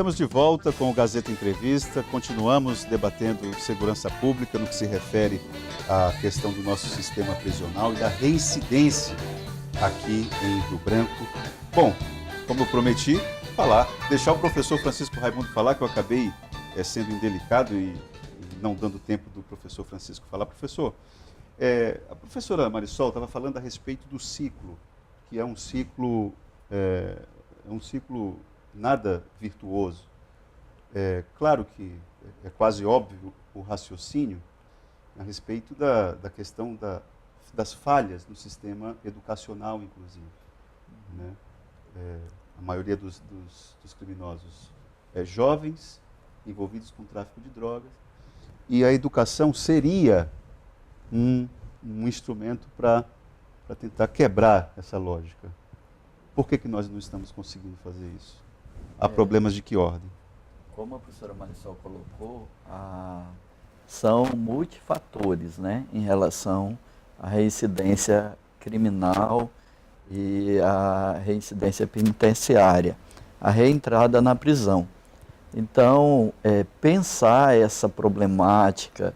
estamos de volta com o Gazeta Entrevista. Continuamos debatendo segurança pública no que se refere à questão do nosso sistema prisional e da reincidência aqui em Rio Branco. Bom, como eu prometi, deixar o professor Francisco Raimundo falar, que eu acabei sendo indelicado e não dando tempo do professor Francisco falar. Professor, a professora Marisol estava falando a respeito do ciclo, que é um ciclo nada virtuoso. Claro que é quase óbvio o raciocínio a respeito da questão das falhas no sistema educacional, inclusive. Né? A maioria dos criminosos jovens, envolvidos com tráfico de drogas, e a educação seria um instrumento para tentar quebrar essa lógica. Por que nós não estamos conseguindo fazer isso? Há problemas de que ordem? Como a professora Marisol colocou, são multifatores, né, em relação à reincidência criminal e à reincidência penitenciária, a reentrada na prisão. Então, pensar essa problemática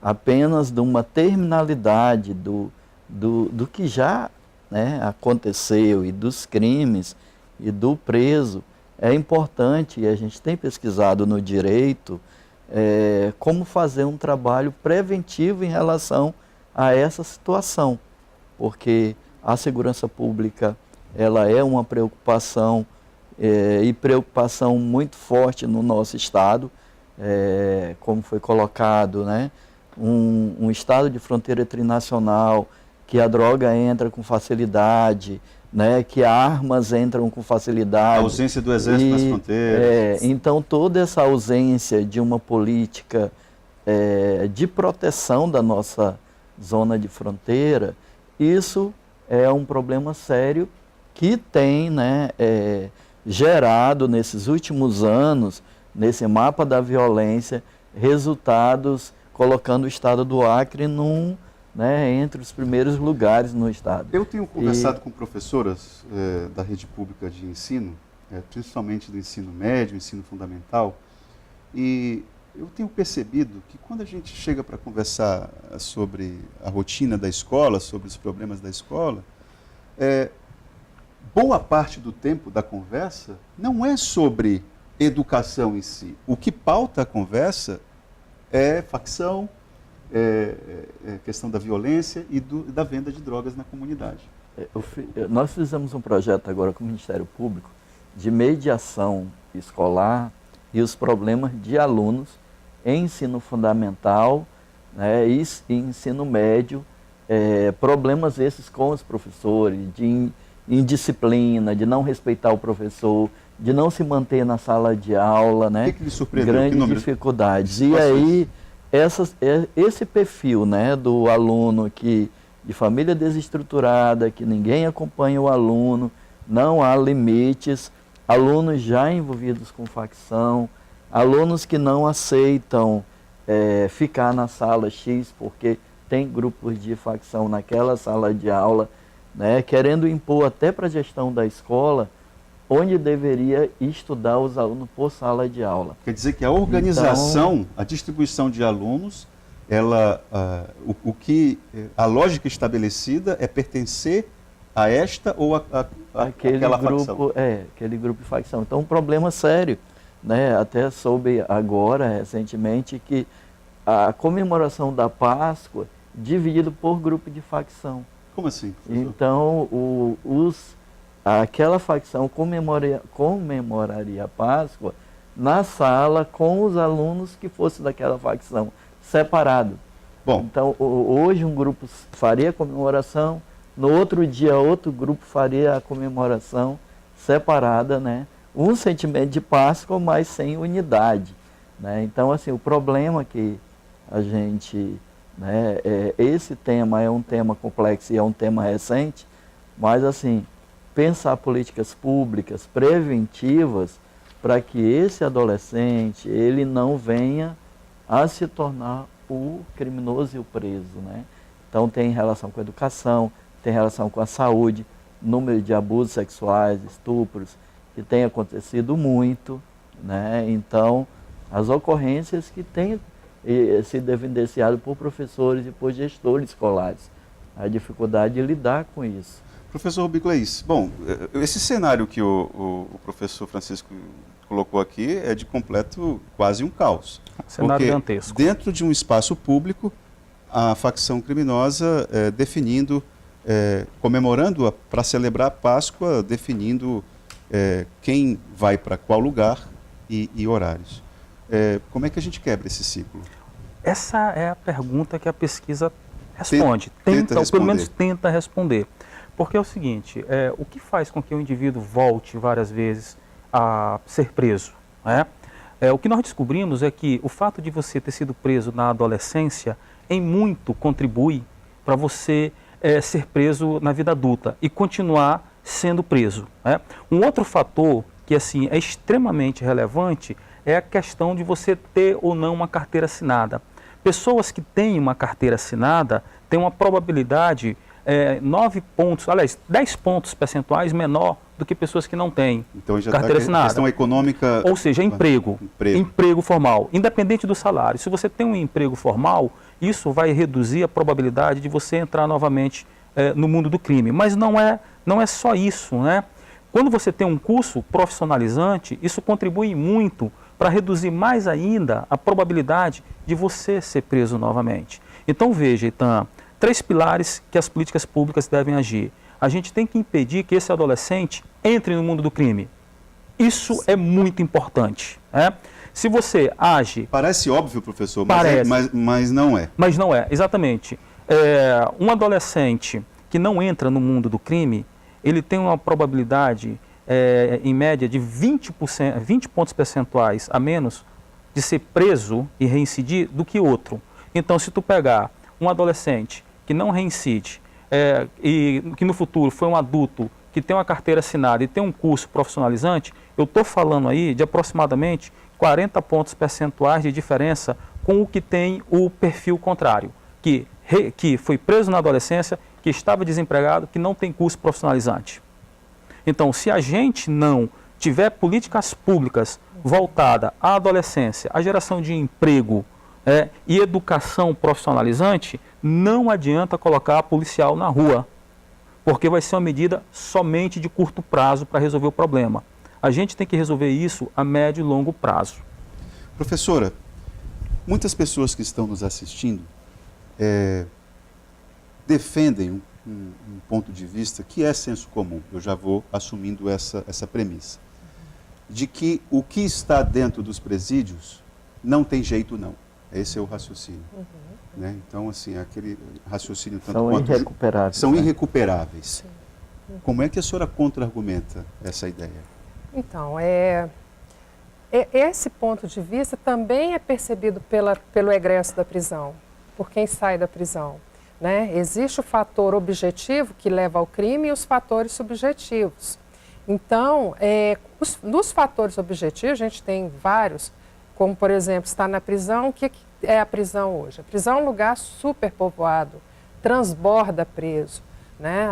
apenas de uma terminalidade do que já, né, aconteceu e dos crimes e do preso é importante, e a gente tem pesquisado no direito como fazer um trabalho preventivo em relação a essa situação, porque a segurança pública ela é uma preocupação e preocupação muito forte no nosso estado, como foi colocado, né, um estado de fronteira trinacional, que a droga entra com facilidade, né, que armas entram com facilidade. A ausência do exército nas fronteiras. Então, toda essa ausência de uma política de proteção da nossa zona de fronteira, isso é um problema sério que tem, né, gerado nesses últimos anos, nesse mapa da violência, resultados colocando o estado do Acre entre os primeiros lugares no estado. Eu tenho conversado com professoras da rede pública de ensino, principalmente do ensino médio, ensino fundamental, e eu tenho percebido que quando a gente chega para conversar sobre a rotina da escola, sobre os problemas da escola, boa parte do tempo da conversa não é sobre educação em si. O que pauta a conversa é facção, questão da violência e da venda de drogas na comunidade. Nós fizemos um projeto agora com o Ministério Público de mediação escolar e os problemas de alunos em ensino fundamental, né, e ensino médio, problemas esses com os professores, de indisciplina, de não respeitar o professor, de não se manter na sala de aula, né, O que lhe surpreendeu? grandes dificuldades. E aí, esse perfil, né, do aluno de família desestruturada, que ninguém acompanha o aluno, não há limites, alunos já envolvidos com facção, alunos que não aceitam ficar na sala X porque tem grupos de facção naquela sala de aula, né, querendo impor até para a gestão da escola onde deveria estudar os alunos por sala de aula. Quer dizer que a organização, a distribuição de alunos, a lógica estabelecida é pertencer a esta ou aquela facção? Aquele grupo de facção. Então, um problema sério, né? Até soube agora, recentemente, que a comemoração da Páscoa dividido por grupo de facção. Como assim, professor? Então, aquela facção comemoraria a Páscoa na sala com os alunos que fossem daquela facção, separado. Bom. Então, hoje um grupo faria a comemoração, no outro dia outro grupo faria a comemoração separada, né? Um sentimento de Páscoa, mas sem unidade, né? Então, assim, o problema que a gente, né, esse tema é um tema complexo e é um tema recente, mas, assim, pensar políticas públicas preventivas para que esse adolescente ele não venha a se tornar o criminoso e o preso, né? Então tem relação com a educação, tem relação com a saúde, número de abusos sexuais, estupros, que tem acontecido muito, né? Então, as ocorrências que têm sido evidenciadas por professores e por gestores escolares, a dificuldade de lidar com isso. Professor Rubicleis, bom, esse cenário que o professor Francisco colocou aqui é de completo, quase um caos. Cenário dantesco. Dentro de um espaço público, a facção criminosa definindo, comemorando para celebrar a Páscoa, definindo quem vai para qual lugar e horários. Como é que a gente quebra esse ciclo? Essa é a pergunta que a pesquisa responde. Tenta ou pelo menos responder. tenta responder. Porque é o seguinte, o que faz com que o indivíduo volte várias vezes a ser preso? O que nós descobrimos é que o fato de você ter sido preso na adolescência, em muito contribui para você ser preso na vida adulta e continuar sendo preso. Um outro fator que assim, é extremamente relevante é a questão de você ter ou não uma carteira assinada. Pessoas que têm uma carteira assinada têm uma probabilidade 9 pontos, aliás, 10 pontos percentuais menor do que pessoas que não têm então, já carteira assinada. Questão econômica... Ou seja, emprego formal, independente do salário. Se você tem um emprego formal, isso vai reduzir a probabilidade de você entrar novamente no mundo do crime. Mas não é só isso, né? Quando você tem um curso profissionalizante, isso contribui muito para reduzir mais ainda a probabilidade de você ser preso novamente. Então veja, Itan, 3 pilares que as políticas públicas devem agir. A gente tem que impedir que esse adolescente entre no mundo do crime. Isso é muito importante. Se você age... Parece óbvio, professor, mas não é. Mas não é, exatamente. Um adolescente que não entra no mundo do crime, ele tem uma probabilidade, em média, de 20 pontos percentuais a menos de ser preso e reincidir do que outro. Então, se tu pegar um adolescente que não reincide e que no futuro foi um adulto que tem uma carteira assinada e tem um curso profissionalizante, eu estou falando aí de aproximadamente 40 pontos percentuais de diferença com o que tem o perfil contrário, que foi preso na adolescência, que estava desempregado, que não tem curso profissionalizante. Então, se a gente não tiver políticas públicas voltadas à adolescência, à geração de emprego e educação profissionalizante, não adianta colocar policial na rua, porque vai ser uma medida somente de curto prazo para resolver o problema. A gente tem que resolver isso a médio e longo prazo. Professora, muitas pessoas que estão nos assistindo defendem um ponto de vista que é senso comum, eu já vou assumindo essa premissa, de que o que está dentro dos presídios não tem jeito não. Esse é o raciocínio. Né? Então, assim, aquele raciocínio tanto são quanto... irrecuperáveis. São irrecuperáveis. Como é que a senhora contra-argumenta essa ideia? Então, esse ponto de vista também é percebido pelo egresso da prisão, por quem sai da prisão. Né? Existe o fator objetivo que leva ao crime e os fatores subjetivos. Então, nos fatores objetivos, a gente tem vários, como, por exemplo, estar na prisão. O que é a prisão hoje? A prisão é um lugar superpovoado, transborda preso. Né?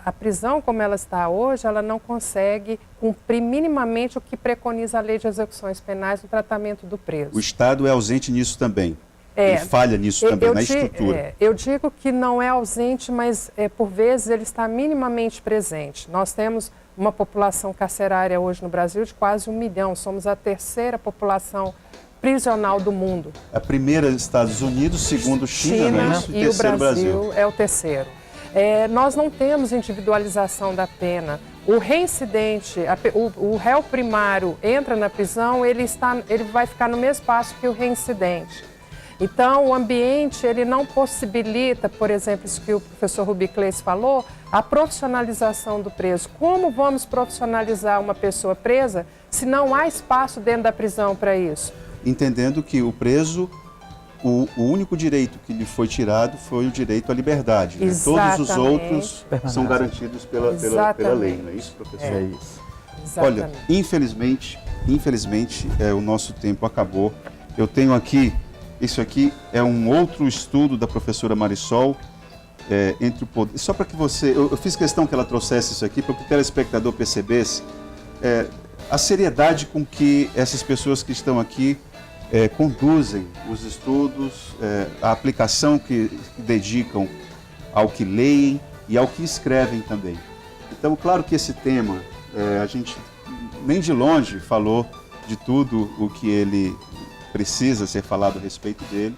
A prisão, como ela está hoje, ela não consegue cumprir minimamente o que preconiza a Lei de Execuções Penais no tratamento do preso. O Estado é ausente nisso também. Ele falha nisso também, na estrutura. Eu digo que não é ausente, mas por vezes ele está minimamente presente. Nós temos uma população carcerária hoje no Brasil de quase 1 milhão. Somos a 3ª população prisional do mundo. A primeira Estados Unidos, segundo China, né? E o Brasil é o 3º. Nós não temos individualização da pena. O reincidente, o réu primário entra na prisão, ele vai ficar no mesmo espaço que o reincidente. Então, o ambiente ele não possibilita, por exemplo, isso que o professor Rubicleis falou, a profissionalização do preso. Como vamos profissionalizar uma pessoa presa se não há espaço dentro da prisão para isso? Entendendo que o preso, o único direito que lhe foi tirado foi o direito à liberdade. Né? Todos os outros são garantidos pela lei, não é isso, professor? É isso. Olha, infelizmente, o nosso tempo acabou. Eu tenho aqui, isso aqui é um outro estudo da professora Marisol, entre o poder. Só para que você, eu fiz questão que ela trouxesse isso aqui para que o telespectador percebesse a seriedade com que essas pessoas que estão aqui conduzem os estudos, a aplicação que dedicam ao que leem e ao que escrevem também. Então, claro que esse tema, a gente nem de longe falou de tudo o que ele precisa ser falado a respeito dele,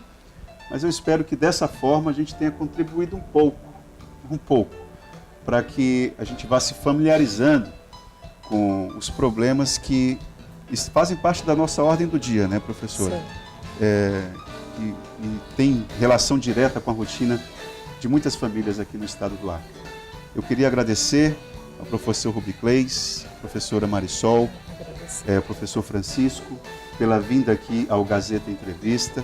mas eu espero que dessa forma a gente tenha contribuído um pouco, para que a gente vá se familiarizando com os problemas que fazem parte da nossa ordem do dia, né, professora? E tem relação direta com a rotina de muitas famílias aqui no estado do Acre. Eu queria agradecer ao professor Rubiclés, professora Marisol, ao professor Francisco, pela vinda aqui ao Gazeta Entrevista.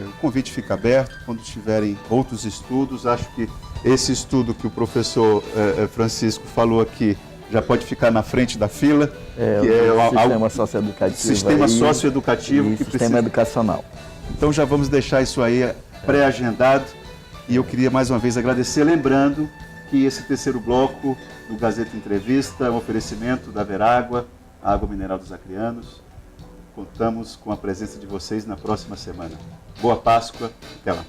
O convite fica aberto quando tiverem outros estudos. Acho que esse estudo que o professor Francisco falou aqui já pode ficar na frente da fila. O sistema socioeducativo. Sistema socioeducativo. E sistema educacional. Então já vamos deixar isso aí pré-agendado. E eu queria mais uma vez agradecer, lembrando que esse terceiro bloco do Gazeta Entrevista é um oferecimento da Verágua, a água mineral dos acreanos. Contamos com a presença de vocês na próxima semana. Boa Páscoa, até lá.